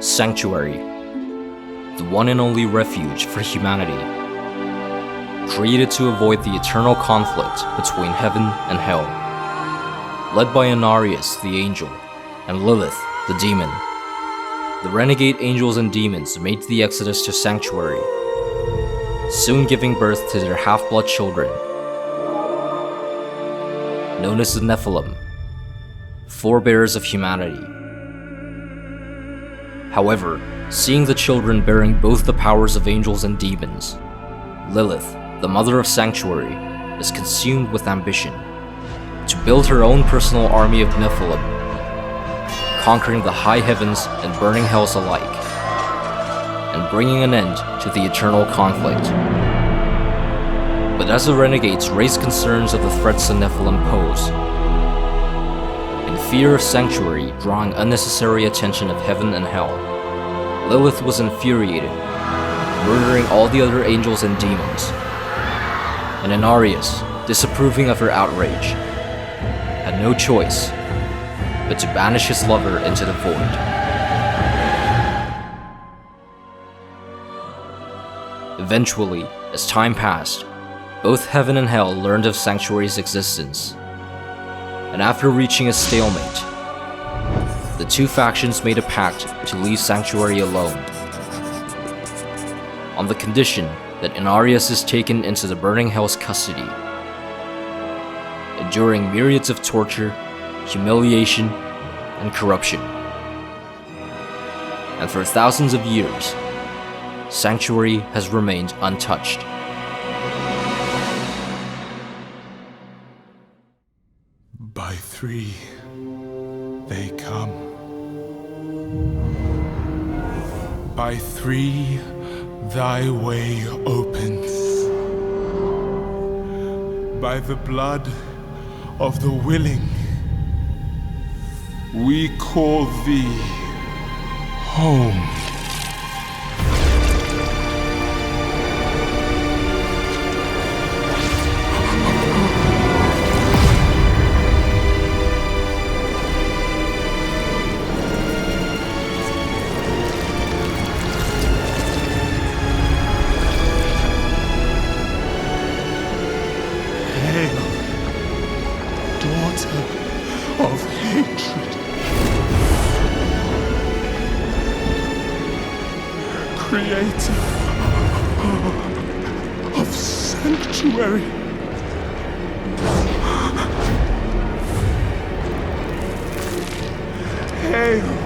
Sanctuary, the one and only refuge for humanity, created to avoid the eternal conflict between heaven and hell. Led by Inarius, the angel, and Lilith, the demon, the renegade angels and demons made the exodus to Sanctuary, soon giving birth to their half-blood children, known as the Nephilim, forebears of humanity. However, seeing the children bearing both the powers of angels and demons, Lilith, the mother of Sanctuary, is consumed with ambition to build her own personal army of Nephilim, conquering the high heavens and burning hells alike, and bringing an end to the eternal conflict. But as the renegades raise concerns of the threats the Nephilim pose, in fear of Sanctuary drawing unnecessary attention of heaven and hell, Lilith was infuriated, murdering all the other angels and demons, and Inarius, disapproving of her outrage, had no choice but to banish his lover into the void. Eventually, as time passed, both heaven and hell learned of Sanctuary's existence, and after reaching a stalemate, the two factions made a pact to leave Sanctuary alone, on the condition that Inarius is taken into the burning hell's custody, enduring myriads of torture, humiliation, and corruption. And for thousands of years, Sanctuary has remained untouched. By three, they come. By three, thy way opens. By the blood of the willing, we call thee home. Of hatred, creator of Sanctuary, hail!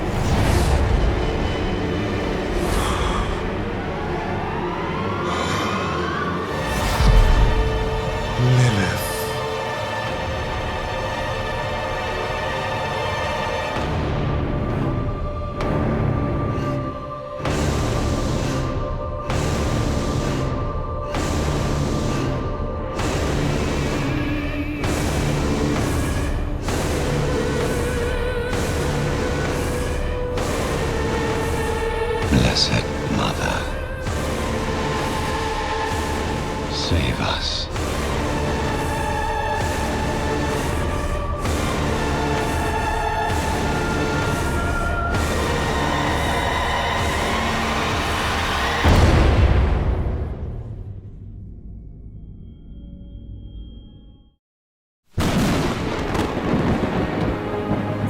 Lilith. Blessed Mother, save us.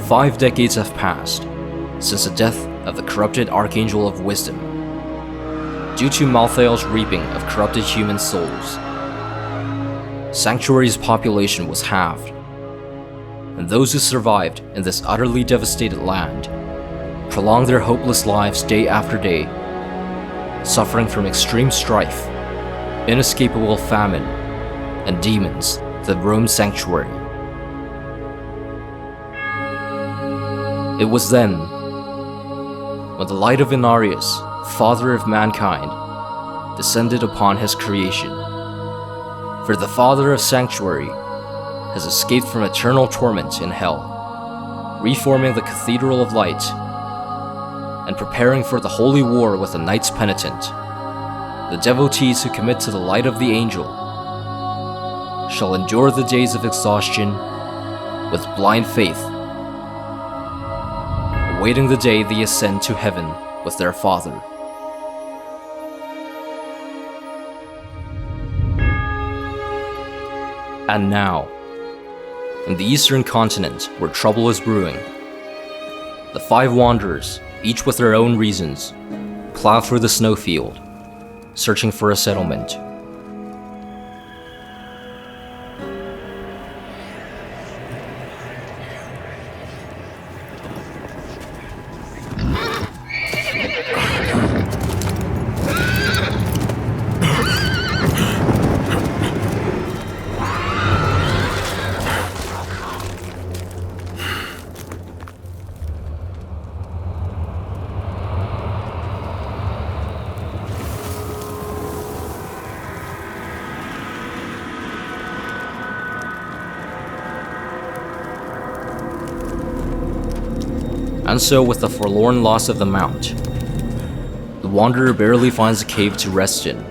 Five decades have passed since the death of the corrupted Archangel of Wisdom, due to Malthael's reaping of corrupted human souls. Sanctuary's population was halved, and those who survived in this utterly devastated land prolonged their hopeless lives day after day, suffering from extreme strife, inescapable famine, and demons that roamed Sanctuary. It was then, when the light of Inarius, Father of mankind, descended upon his creation. For the Father of Sanctuary has escaped from eternal torment in hell, reforming the Cathedral of Light, and preparing for the holy war with the Knights Penitent. The devotees who commit to the light of the angel shall endure the days of exhaustion with blind faith, awaiting the day they ascend to heaven with their father. And now, in the eastern continent where trouble is brewing, the 5 wanderers, each with their own reasons, plow through the snowfield, searching for a settlement. And so, with the forlorn loss of the mount, the wanderer barely finds a cave to rest in,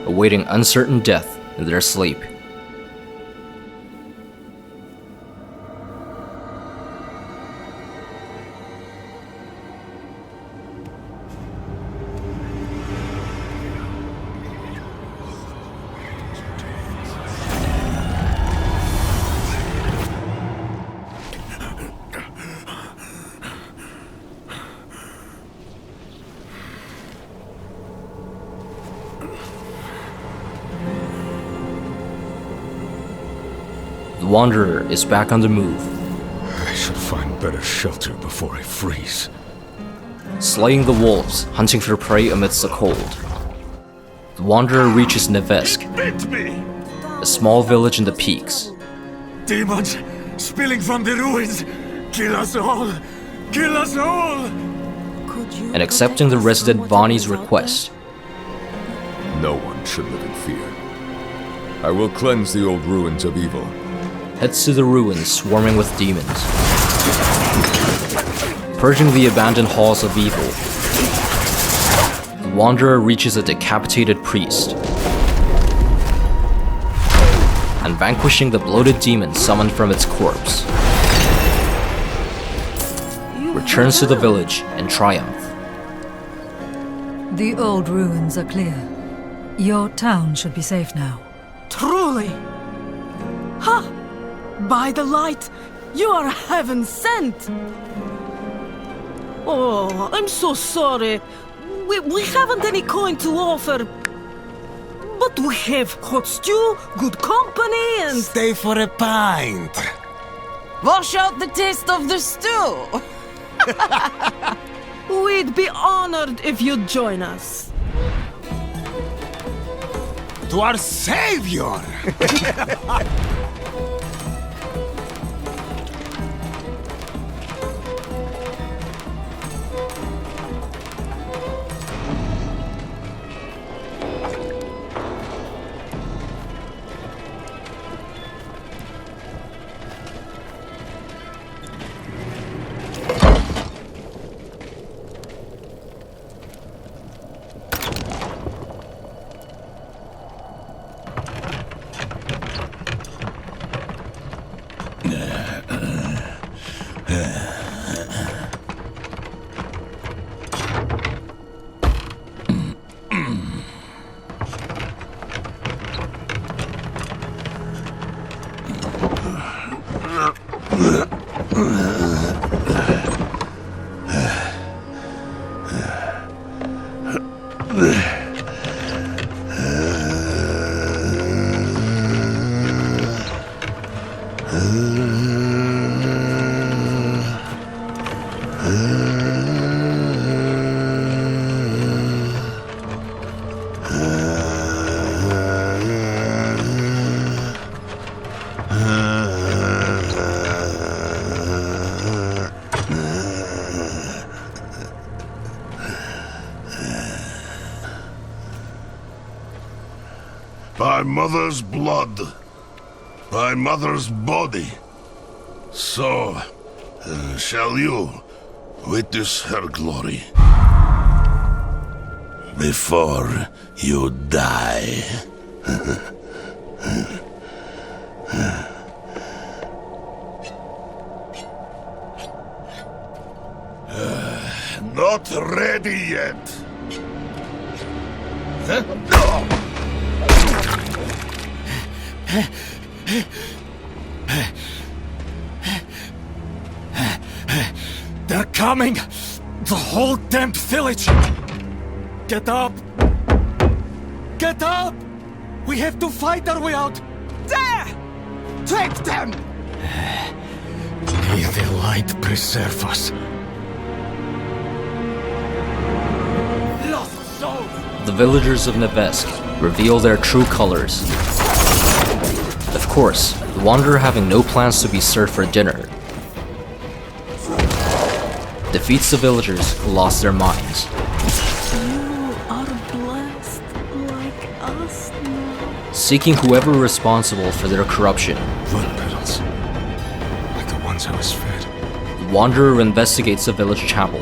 awaiting uncertain death in their sleep. The wanderer is back on the move, I should find better shelter before I freeze. slaying the wolves, hunting for prey amidst the cold. The wanderer reaches Nevesk, Bit me! a small village in the peaks, Demons spilling from the ruins! Kill us all! Kill us all! and accepting the resident Vani's request, No one should live in fear. I will cleanse the old ruins of evil. heads to the ruins swarming with demons, purging the abandoned halls of evil. The wanderer reaches a decapitated priest, and vanquishing the bloated demon summoned from its corpse, returns to the village in triumph. The old ruins are clear. Your town should be safe now. Truly! Ha! By the light, you are heaven sent! Oh, I'm so sorry. We haven't any coin to offer. But we have hot stew, good company, and... Stay for a pint. Wash out the taste of the stew! We'd be honored if you'd join us. To our savior! By mother's blood, by mother's body, so shall you witness her glory before you die. Not ready yet. They're coming! The whole damned village! Get up! Get up! We have to fight our way out! There! Take them! May the light preserve us. Lost souls! The villagers of Nevesk reveal their true colors. Of course, the Wanderer, having no plans to be served for dinner, defeats the villagers who lost their minds. You are blessed like us now. Seeking whoever responsible for their corruption, Blood petals. Like the ones I was fed. the Wanderer investigates the village chapel.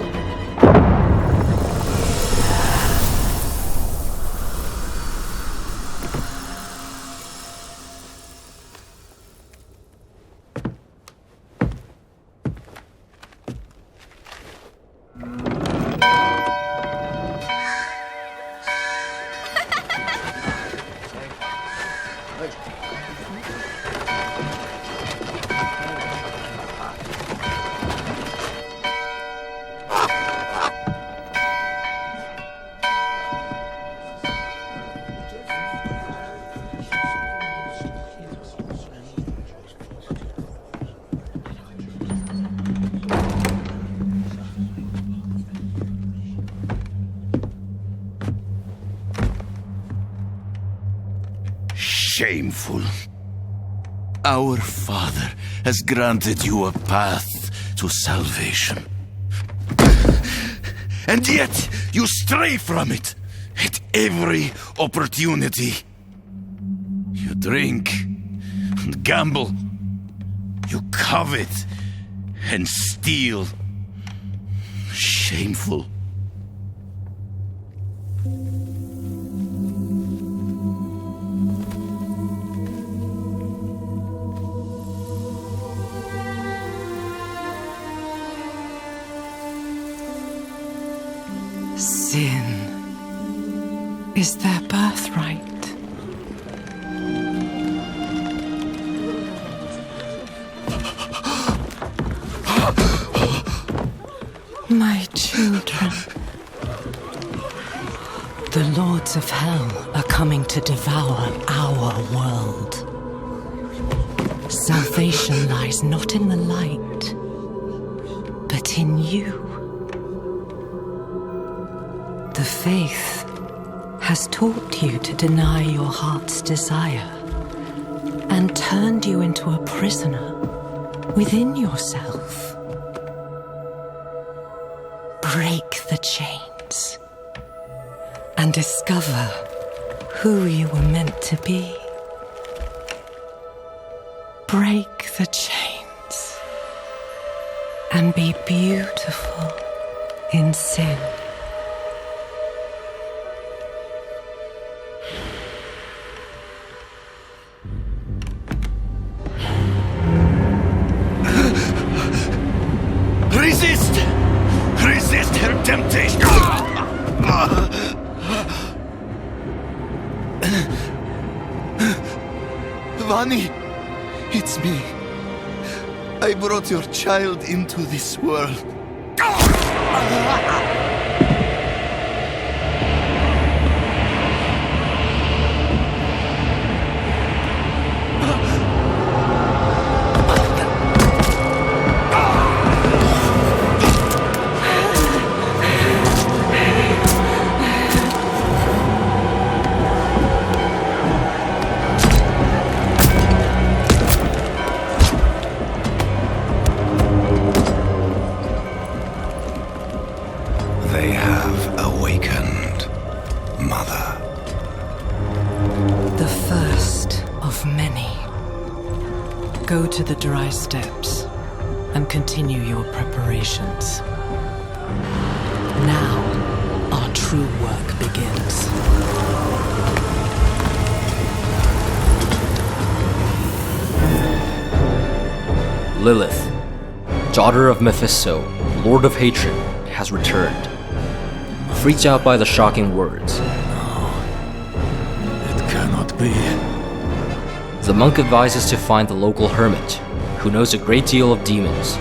Shameful. Our Father has granted you a path to salvation. And yet, you stray from it at every opportunity. You drink and gamble. You covet and steal. Shameful. Sin is their birthright. My children. The lords of hell are coming to devour our world. Salvation lies not in the light, but in you. The faith has taught you to deny your heart's desire and turned you into a prisoner within yourself. Break the chains and discover who you were meant to be. Break the chains and be beautiful in sin. Resist! Resist her temptation! Vani, it's me. I brought your child into this world. They have awakened, Mother. The first of many. Go to the dry steps and continue your preparations. Now, our true work begins. Lilith, daughter of Mephisto, Lord of Hatred, has returned. Freaked out by the shocking words, It cannot be. the monk advises to find the local hermit, who knows a great deal of demons.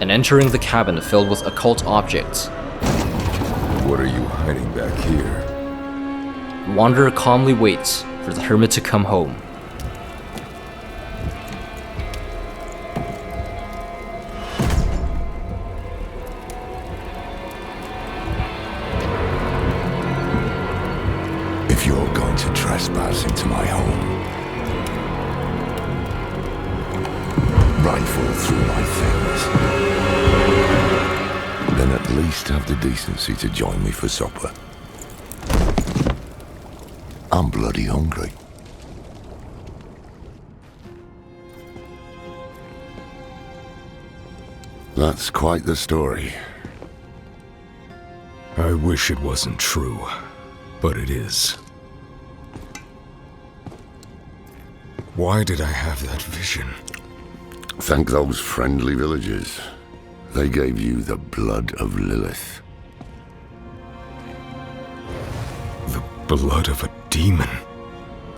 And entering the cabin filled with occult objects, What are you hiding back here? the wanderer calmly waits for the hermit to come home. If you're going to trespass into my home, rifle through my things, then at least have the decency to join me for supper. I'm bloody hungry. That's quite the story. I wish it wasn't true, but it is. Why did I have that vision? Thank those friendly villagers. They gave you the blood of Lilith. The blood of a demon.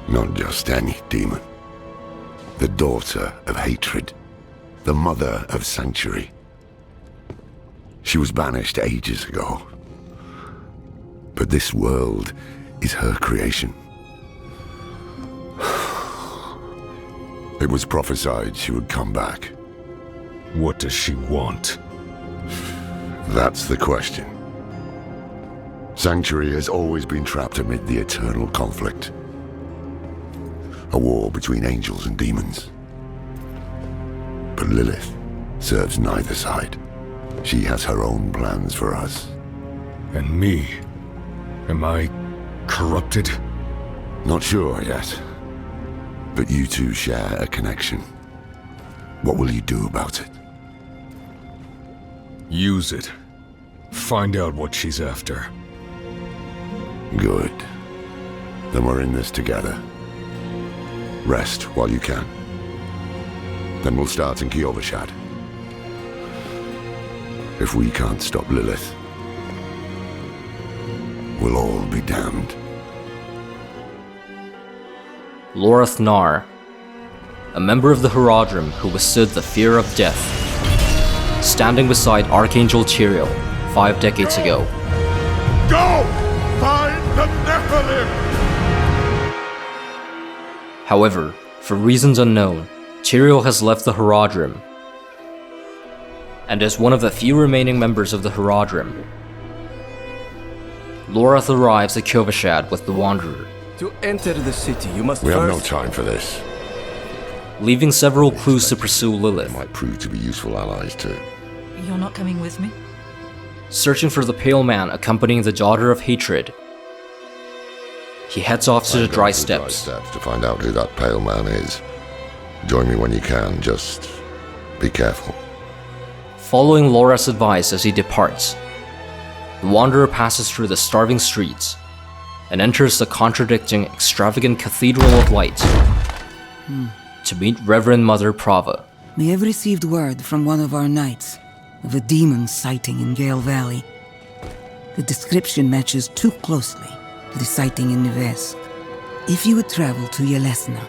Not just any demon. The daughter of hatred. The mother of sanctuary. She was banished ages ago. But this world is her creation. It was prophesied she would come back. What does she want? That's the question. Sanctuary has always been trapped amid the eternal conflict. A war between angels and demons. But Lilith serves neither side. She has her own plans for us. And me? Am I corrupted? Not sure yet. But you two share a connection. What will you do about it? Use it. Find out what she's after. Good. Then we're in this together. Rest while you can. Then we'll start in Kiovashad. If we can't stop Lilith, we'll all be damned. Lorath Nar, a member of the Herodrim who withstood the fear of death, standing beside Archangel Tyrael 5 decades ago. Go! Find the Nephilim! However, for reasons unknown, Tyrael has left the Herodrim, and as one of the few remaining members of the Herodrim, Lorath arrives at Kiovashad with the Wanderer, To enter the city, you must We have no first... time for this. leaving several clues to pursue Lilith. They might prove to be useful allies too. You're not coming with me? Searching for the Pale Man accompanying the Daughter of Hatred, he heads off to the I'm Dry going to the Steppes. to find out who that pale man is. Join me when you can, just be careful. Following Lorath's advice as he departs, the Wanderer passes through the starving streets and enters the contradicting, extravagant Cathedral of Light to meet Reverend Mother Prava. We have received word from one of our knights of a demon sighting in Gale Valley. The description matches too closely to the sighting in Nevesk. If you would travel to Yelesna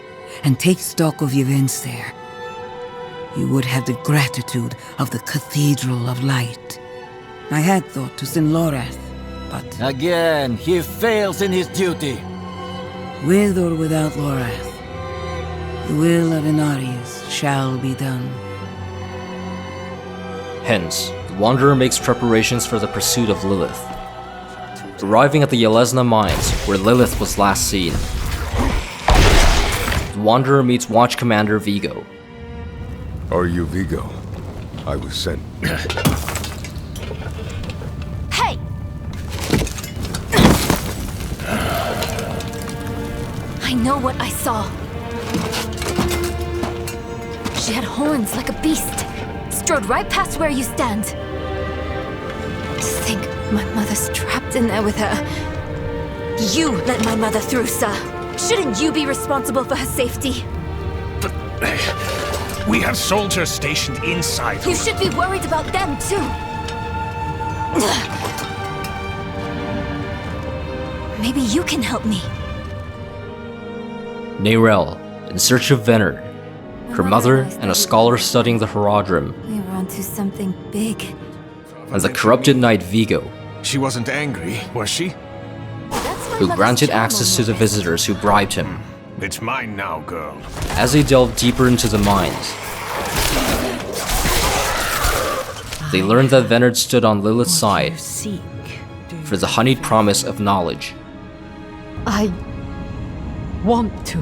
and take stock of events there, you would have the gratitude of the Cathedral of Light. I had thought to send Lorath, but Again, he fails in his duty. with or without Lorath, the will of Inarius shall be done. Hence, the Wanderer makes preparations for the pursuit of Lilith. Arriving at the Yelesna mines, where Lilith was last seen, the Wanderer meets Watch Commander Vigo. Are you Vigo? I was sent. Hey! I know what I saw. She had horns like a beast, strode right past where you stand. To think my mother's trapped in there with her. You let my mother through, sir. Shouldn't you be responsible for her safety? We have soldiers stationed inside. You should be worried about them, too. Maybe you can help me. Neyrelle, in search of Venard, her mother and a scholar studying the Herodrim, We were onto something big. and the corrupted knight Vigo, She wasn't angry, was she? who granted access to the visitors who bribed him. It's mine now, girl. As they delved deeper into the mines, they learned that Venard stood on Lilith's side for the honeyed promise of knowledge, I want to.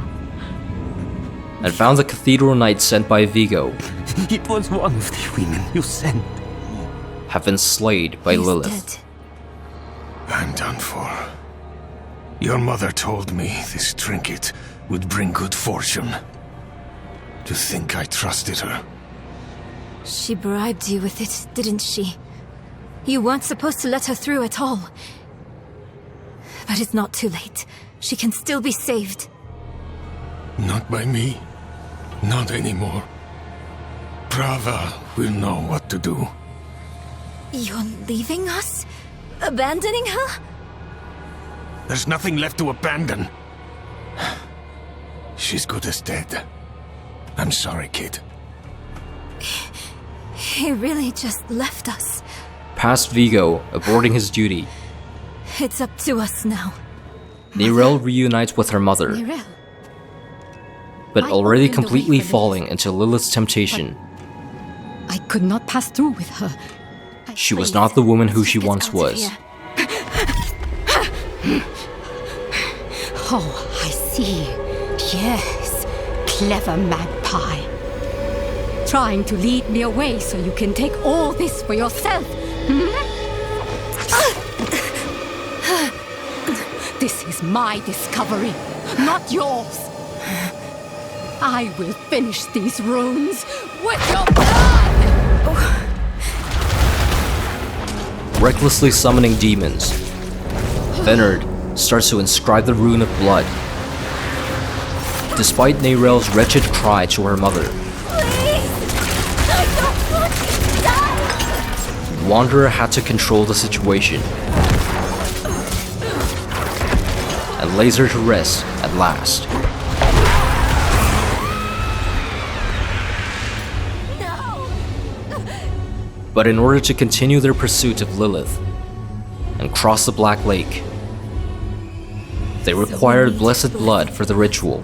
and found the cathedral knight sent by Vigo It was one of the women you sent. have been slayed by He's Lilith. dead. I'm done for. Your mother told me this trinket would bring good fortune. To think I trusted her. She bribed you with it, didn't she? You weren't supposed to let her through at all. But it's not too late. She can still be saved. Not by me. Not anymore. Prava will know what to do. You're leaving us? Abandoning her? There's nothing left to abandon. She's good as dead. I'm sorry, kid. He really just left us. Past Vigo, aborting his duty, It's up to us now. Neyrelle reunites with her mother, Neyrelle. but I already opened the way completely for Lilith. falling into Lilith's temptation. I could not pass through with her. She was not the woman who she Get once out of was. here. Oh, I see. Yes, clever magpie. Trying to lead me away so you can take all this for yourself. This is my discovery, not yours. I will finish these runes with your blood! Recklessly summoning demons, Venard starts to inscribe the rune of blood. Despite Neyrelle's wretched cry to her mother, the Wanderer had to control the situation and lays her to rest at last. But in order to continue their pursuit of Lilith and cross the Black Lake, they required blessed blood for the ritual.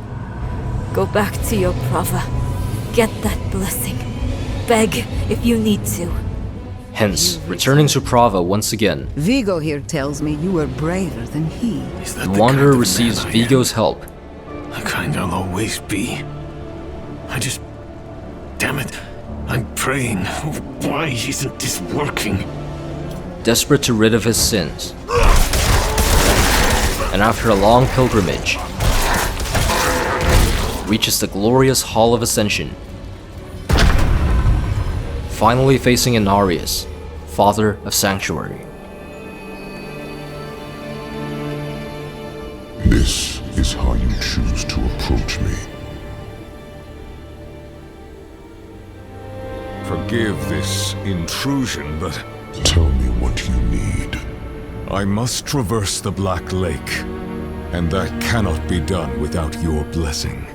Go back to your Prava. Get that blessing. Beg if you need to. Hence, returning to Prava once again, Vigo here tells me you were braver than he. the Wanderer receives Vigo's help. The kind I'll always be. Damn it. I'm praying. Why isn't this working? Desperate to rid of his sins. And after a long pilgrimage, reaches the glorious Hall of Ascension, finally facing Inarius, Father of Sanctuary. This is how you choose to approach me. Forgive this intrusion, but Tell me what you need. I must traverse the Black Lake, and that cannot be done without your blessing.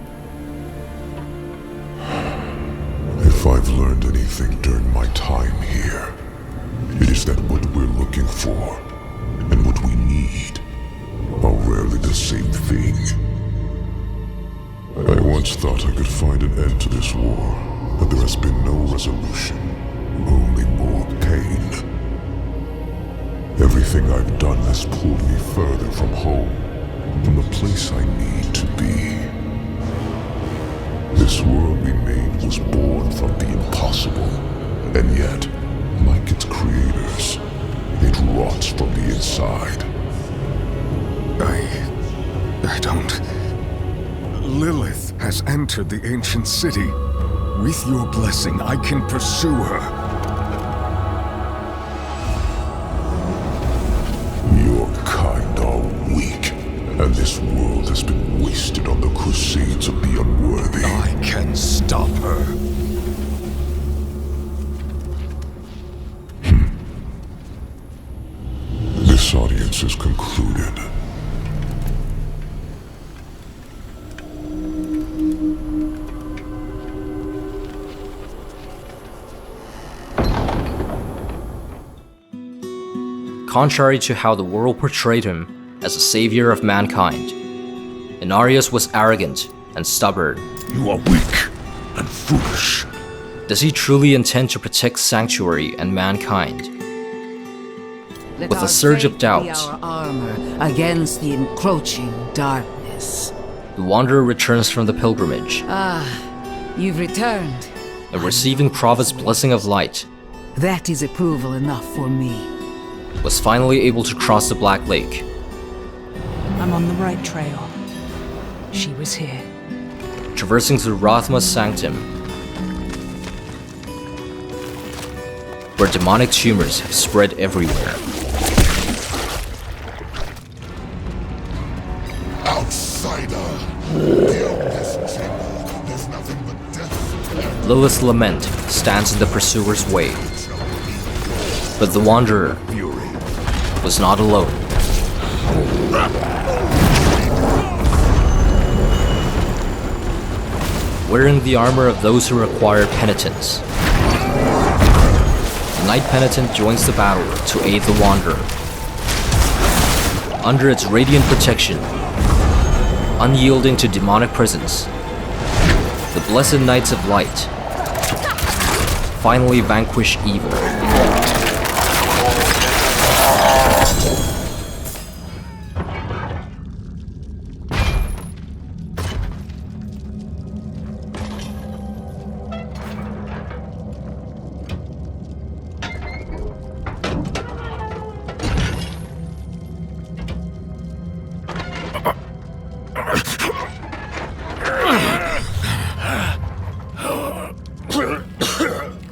If I've learned anything during my time here, it is that what we're looking for and what we need are rarely the same thing. I once thought I could find an end to this war, but there has been no resolution, only more pain. Everything I've done has pulled me further from home, from the place I need to be. This world we made was born from the impossible, and yet, like its creators, it rots from the inside. I don't... Lilith has entered the ancient city. With your blessing, I can pursue her. Your kind are weak, and this world has been wasted on the crusades of the unworthy. I can stop her. This audience is concluded. Contrary to how the world portrayed him as a savior of mankind, Inarius was arrogant and stubborn. You are weak and foolish. Does he truly intend to protect Sanctuary and mankind? With a surge of doubt, our armor against the encroaching darkness. the Wanderer returns from the pilgrimage, You've returned. and receiving Prophet's blessing of light, That is approval enough for me. was finally able to cross the Black Lake. I'm on the right trail. She was here. Traversing through Rathma's sanctum, where demonic tumors have spread everywhere. Outsider! Beyond this chamber, there's nothing but death. Lilith's lament stands in the pursuer's way. But the Wanderer was not alone. Wearing the armor of those who require penitence, the Knight Penitent joins the battle to aid the Wanderer. Under its radiant protection, unyielding to demonic presence, the Blessed Knights of Light finally vanquish evil.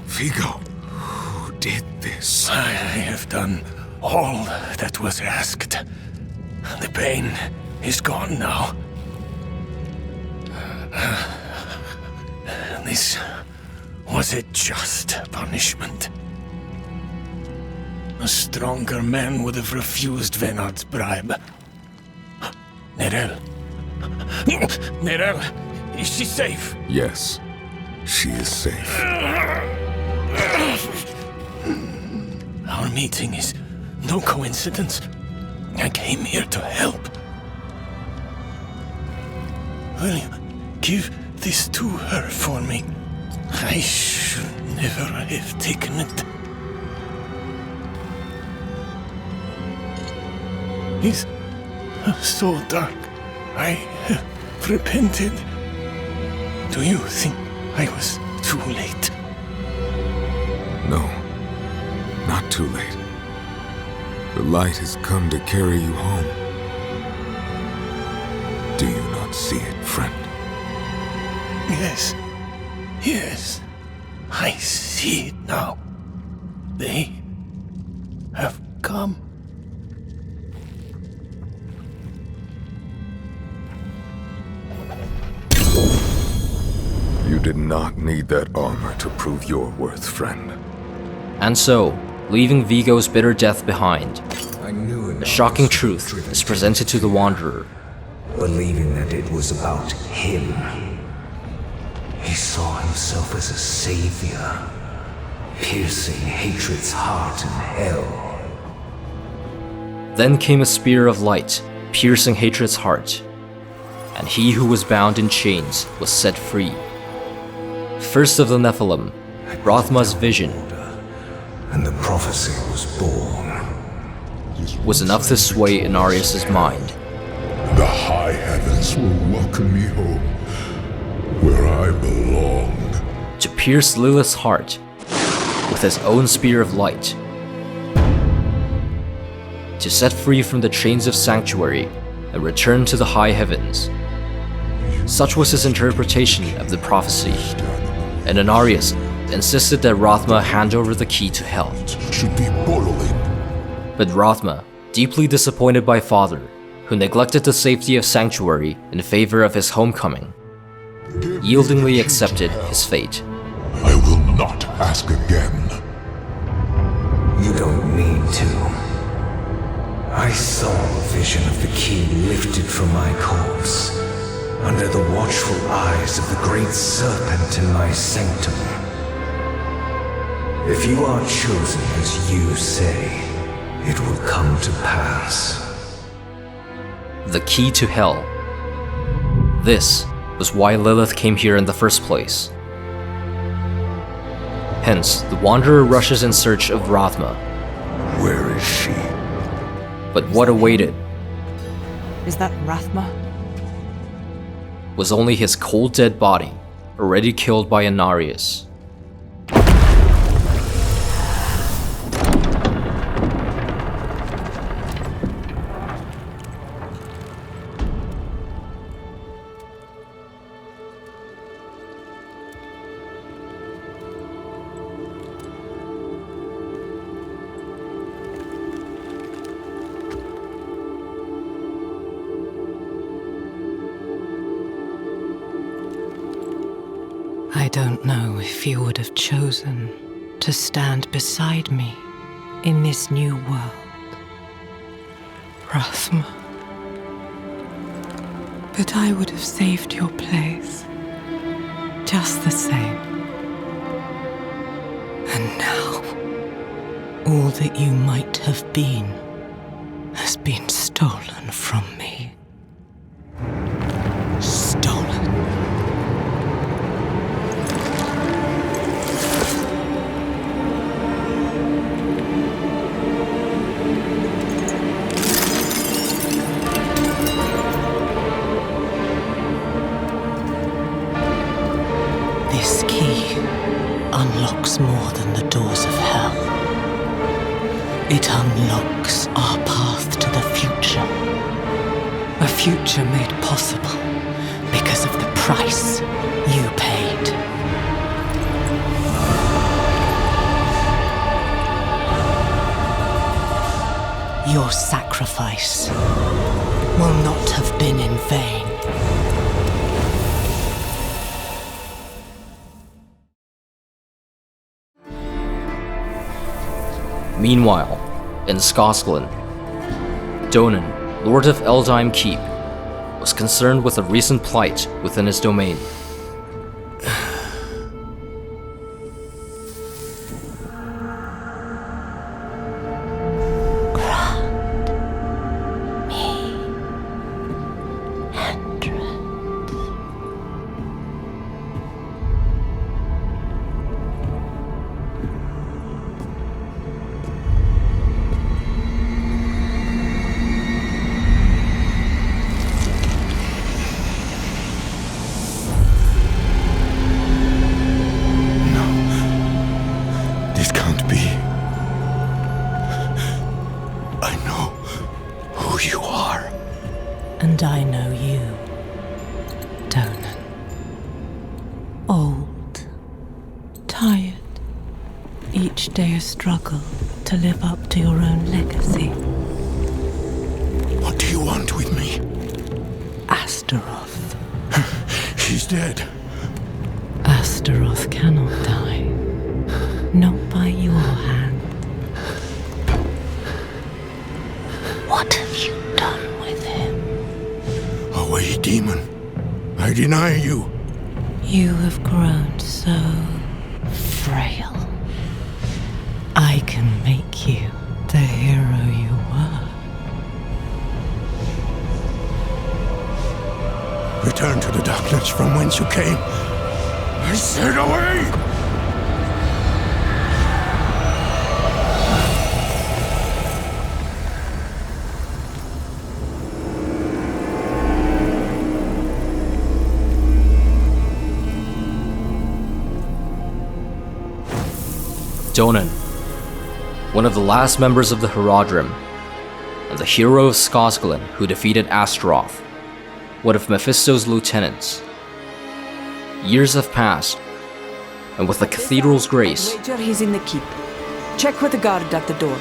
Vigo, who did this? I have done all that was asked. The pain is gone now. This was a just punishment. A stronger man would have refused Venard's bribe. Nerel. Nerel, is she safe? Yes, she is safe. Our meeting is no coincidence. I came here to help. Will you give this to her for me? I should never have taken it. It's so dark. I have repented. Do you think I was too late? No, not too late. The light has come to carry you home. Do you not see it, friend? Yes. Yes. I see it now. They have come. You did not need that armor to prove your worth, friend. And so, leaving Vigo's bitter death behind, a shocking truth is presented to the Wanderer. Believing that it was about him. He saw himself as a savior, piercing hatred's heart in hell. Then came a spear of light, piercing hatred's heart, and he who was bound in chains was set free. First of the Nephilim, Rathma's vision, and the prophecy was born. Was enough to sway Inarius' mind. The high heavens will welcome me home, where I belong. To pierce Lilith's heart with his own spear of light. To set free from the chains of Sanctuary and return to the high heavens. Such was his interpretation of the prophecy, and Inarius insisted that Rathma hand over the key to hell. Should be boiling. But Rathma, deeply disappointed by Father, who neglected the safety of Sanctuary in favor of his homecoming, yieldingly accepted his fate. I will not ask again. You don't need to. I saw a vision of the key lifted from my corpse, under the watchful eyes of the great serpent in my sanctum. If you are chosen as you say, it will come to pass. The key to hell. This was why Lilith came here in the first place. Hence, the Wanderer rushes in search of Rathma. Where is she? But what awaited Is that Rathma? was only his cold dead body, already killed by Inarius. I don't know if you would have chosen to stand beside me in this new world, Rathma. But I would have saved your place, just the same. And now, all that you might have been has been stolen from me. Stolen. This key unlocks more than the doors of hell. It unlocks our path to the future. A future made possible because of the price you paid. Your sacrifice will not have been in vain. Meanwhile, in Skosglen, Donan, Lord of Eldhaim Keep, was concerned with a recent plight within his domain. And I know you, Donan. Old, tired, each day a struggle to live up to your own legacy. What do you want with me? Astaroth. She's dead. Astaroth cannot die. Not by your hand. What have you done with him? Away, demon. I deny you. You have grown so frail. I can make you the hero you were. Return to the darkness from whence you came. I said away! Donan, one of the last members of the Herodrim, and the hero of Skosglen who defeated Astaroth, one of Mephisto's lieutenants. Years have passed, and with the cathedral's grace, Wager he's in the keep. Check with the guard at the door.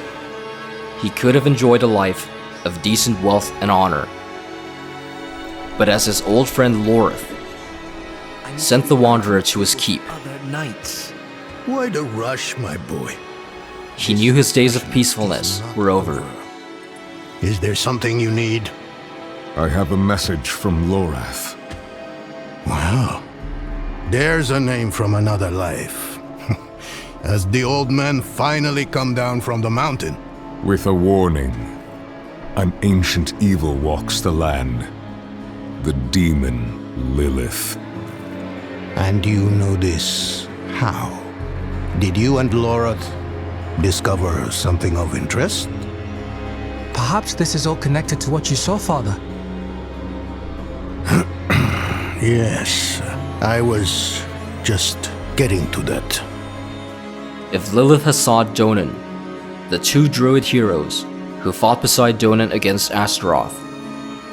he could have enjoyed a life of decent wealth and honor. But as his old friend Lorith sent the Wanderer to his keep, Other nights. Why the rush, my boy? he knew his days of peacefulness were over. Is there something you need? I have a message from Lorath. Wow. There's a name from another life. Has the old man finally come down from the mountain? With a warning. An ancient evil walks the land. The demon Lilith. And you know this how? Did you and Lorath discover something of interest? Perhaps this is all connected to what you saw, Father. Yes, I was just getting to that. If Lilith has sought Donan, the two druid heroes who fought beside Donan against Astaroth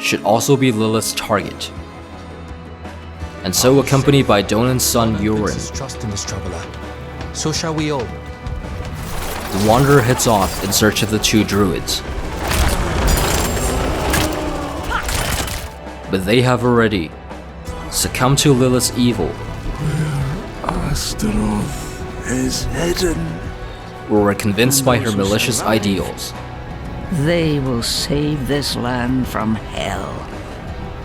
should also be Lilith's target. And so, accompanied by Donan's son Yorin, Trust in this traveler. So shall we all. the wanderer heads off in search of the two druids. But they have already succumbed to Lilith's evil. Astaroth is hidden. Or were convinced by her malicious ideals. They will save this land from hell.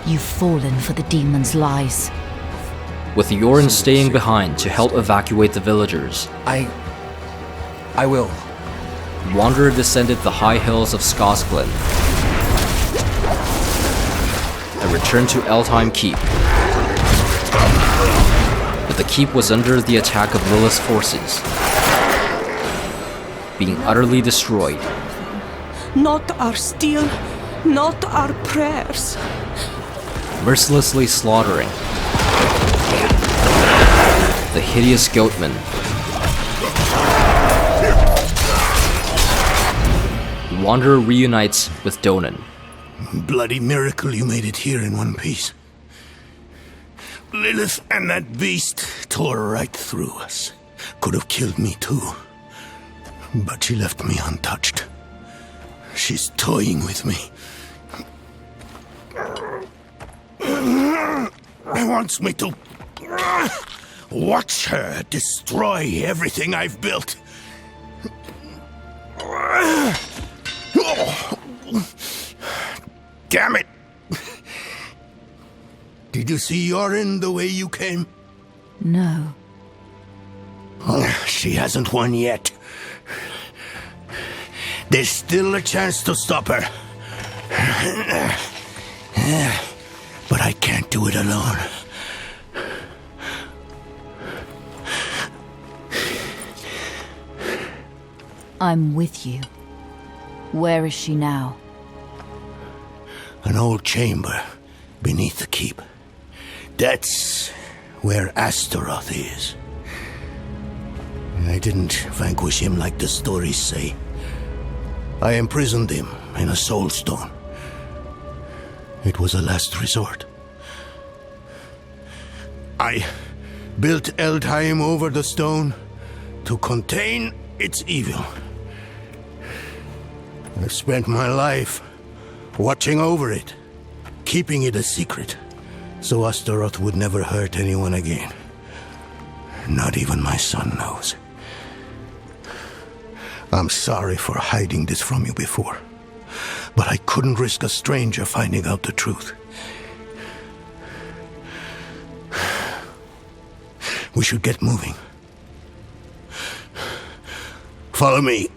You've fallen for the demon's lies. With Yorin staying behind to help evacuate the villagers. I will. The wanderer descended the high hills of Skosglen and returned to Eldhaim Keep. But the keep was under the attack of Lilith's forces, being utterly destroyed. Not our steel, not our prayers. Mercilessly slaughtering the hideous goatman. The wanderer reunites with Donan. Bloody miracle you made it here in one piece. Lilith and that beast tore right through us. Could have killed me too. But she left me untouched. She's toying with me. Wants me to watch her destroy everything I've built. Damn it! Did you see Yorin the way you came? No. She hasn't won yet. There's still a chance to stop her. But I can't do it alone. I'm with you. Where is she now? An old chamber beneath the keep. That's where Astaroth is. I didn't vanquish him like the stories say. I imprisoned him in a soul stone. It was a last resort. I built Eldhaim over the stone to contain its evil. I've spent my life watching over it, keeping it a secret, so Astaroth would never hurt anyone again. Not even my son knows. I'm sorry for hiding this from you before, but I couldn't risk a stranger finding out the truth. We should get moving. Follow me.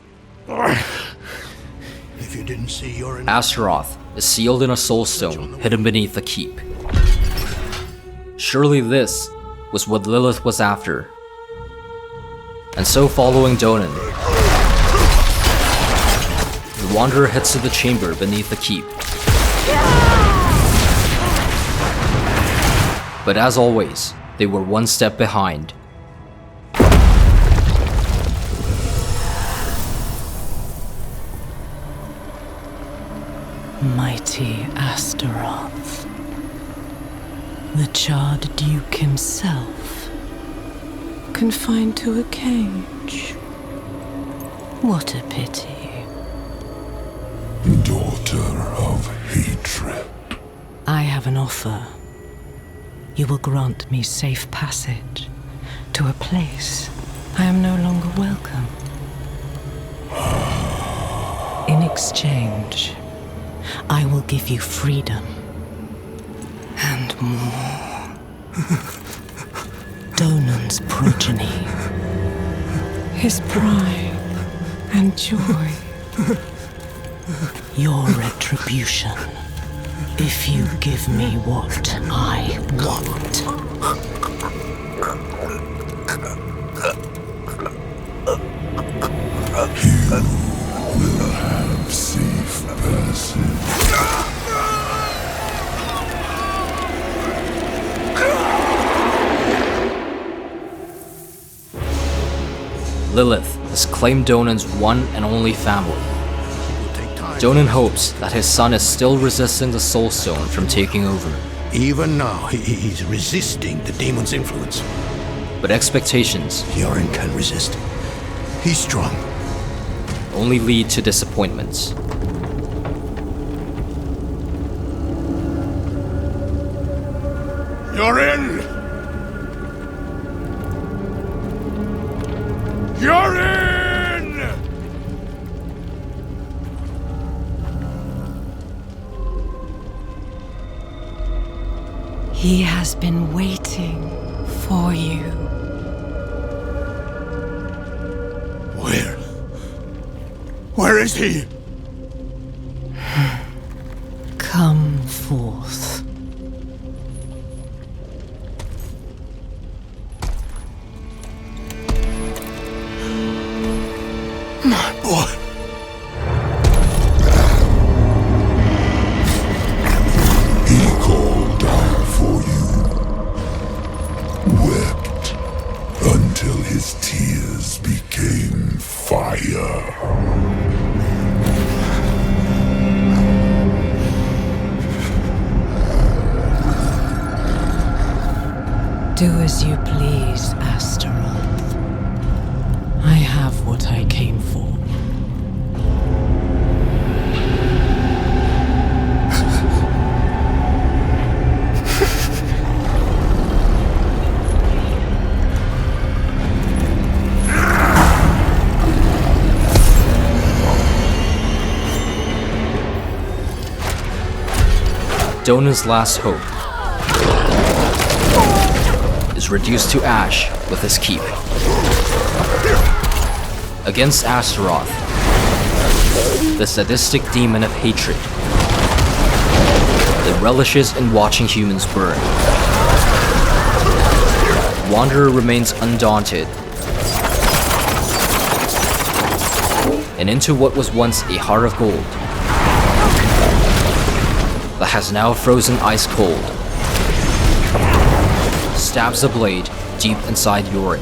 If you didn't see your... Astaroth is sealed in a soul stone hidden beneath the keep. Surely this was what Lilith was after. And so, following Donan, the wanderer heads to the chamber beneath the keep. But as always, they were one step behind. Mighty Astaroth, the charred duke himself, confined to a cage. What a pity. Daughter of hatred. I have an offer. You will grant me safe passage to a place I am no longer welcome. In exchange, I will give you freedom. And more. Donan's progeny. His pride and joy. Your retribution. If you give me what I want. You will have safe passage. Lilith has claimed Donan's one and only family. Donan hopes that his son is still resisting the Soul Stone from taking over. Even now, he's resisting the demon's influence. But expectations, Yoren can resist. He's strong. Only lead to disappointments. Yoren! Yoren! He has been waiting for you. Where? Where is he? Come forth. My boy. He called out for you, wept until his tears became fire. Do as you please, Astaroth. I have what I came for. Donan's last hope is reduced to ash with his keep. Against Astaroth, the sadistic demon of hatred that relishes in watching humans burn. Wanderer remains undaunted, and into what was once a heart of gold that has now frozen ice cold, stabs a blade deep inside Yoren.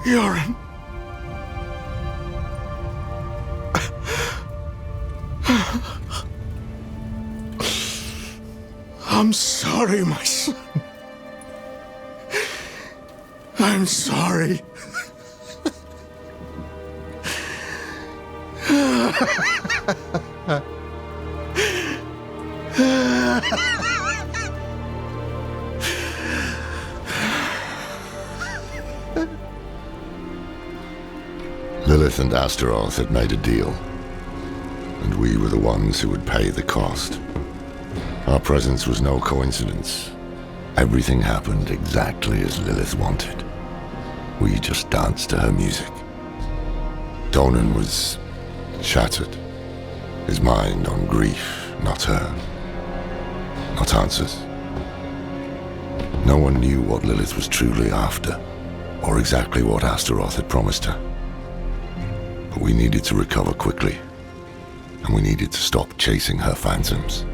Yoren. I'm sorry, my son. I'm sorry. Lilith and Astaroth had made a deal, and we were the ones who would pay the cost. Our presence was no coincidence. Everything happened exactly as Lilith wanted. We just danced to her music. Donan was shattered, his mind on grief, not her, not answers. No one knew what Lilith was truly after, or exactly what Astaroth had promised her. But we needed to recover quickly, and we needed to stop chasing her phantoms.